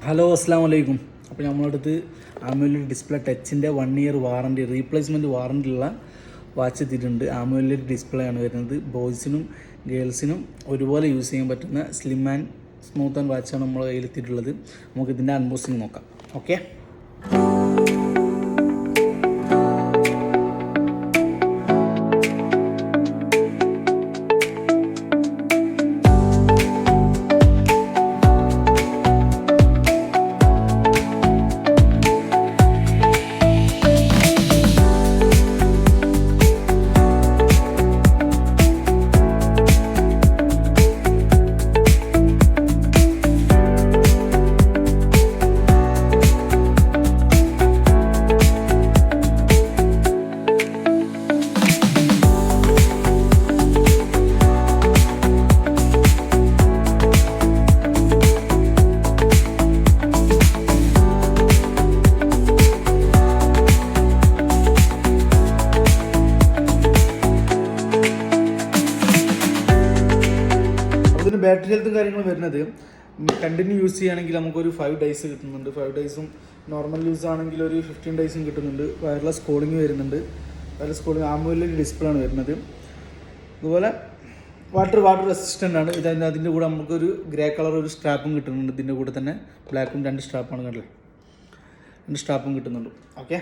Hello അസ്സാം വലൈക്കും. അപ്പോൾ നമ്മളടുത്ത് AMOLED ഡിസ്പ്ലേ ടച്ചിൻ്റെ 1 ഇയർ വാറണ്ടി റീപ്ലേസ്മെൻറ്റ് വാറണ്ടിയുള്ള വാച്ച് എത്തിയിട്ടുണ്ട്. AMOLED ഡിസ്പ്ലേ ആണ് വരുന്നത്. ബോയ്സിനും ഗേൾസിനും ഒരുപോലെ യൂസ് ചെയ്യാൻ പറ്റുന്ന സ്ലിം ആൻഡ് സ്മൂത്ത് ആൻഡ് വാച്ചാണ് നമ്മൾ കയ്യിലെത്തിയിട്ടുള്ളത്. നമുക്ക് ഇതിൻ്റെ അൺബോക്സിങ് നോക്കാം. ഓക്കെ, ബാറ്ററി ഹെൽത്തും കാര്യങ്ങളും വരുന്നത് കണ്ടിന്യൂ യൂസ് ചെയ്യുകയാണെങ്കിൽ നമുക്കൊരു 5 ഡേയ്സ് കിട്ടുന്നുണ്ട്. 5 ഡേയ്സും നോർമൽ യൂസ് ആണെങ്കിൽ ഒരു 15 ഡേയ്സും കിട്ടുന്നുണ്ട്. വയർലെസ് കോളിംഗ് വരുന്നുണ്ട്. വയർലെസ് കോളിംഗ് AMOLED ഡിസ്പ്ലേ ആണ് വരുന്നത്. അതുപോലെ വാട്ടർ റെസിസ്റ്റൻ്റ് ആണ്. അതിൻ്റെ കൂടെ നമുക്കൊരു ഗ്രേ കളർ ഒരു സ്ട്രാപ്പും കിട്ടുന്നുണ്ട്. ഇതിൻ്റെ കൂടെ തന്നെ ബ്ലാക്കും 2 സ്ട്രാപ്പാണ് കണ്ടത്. 2 സ്ട്രാപ്പും കിട്ടുന്നുണ്ട്. ഓക്കെ.